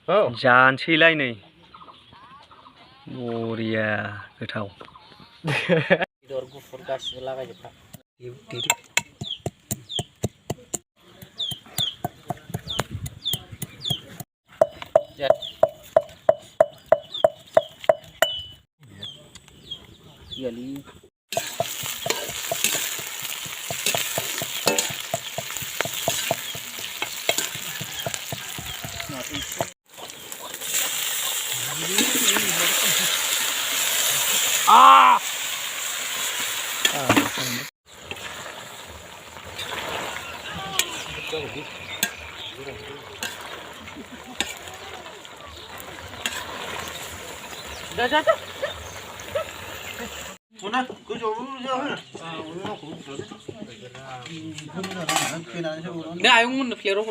जानोसैलाय नै बरिया गोथाव बेदर गुफुर गासिबो लागायजोबखा Gali. Ah! Dah. Mana? Kau jauh jauh. Dah, ayung mun flare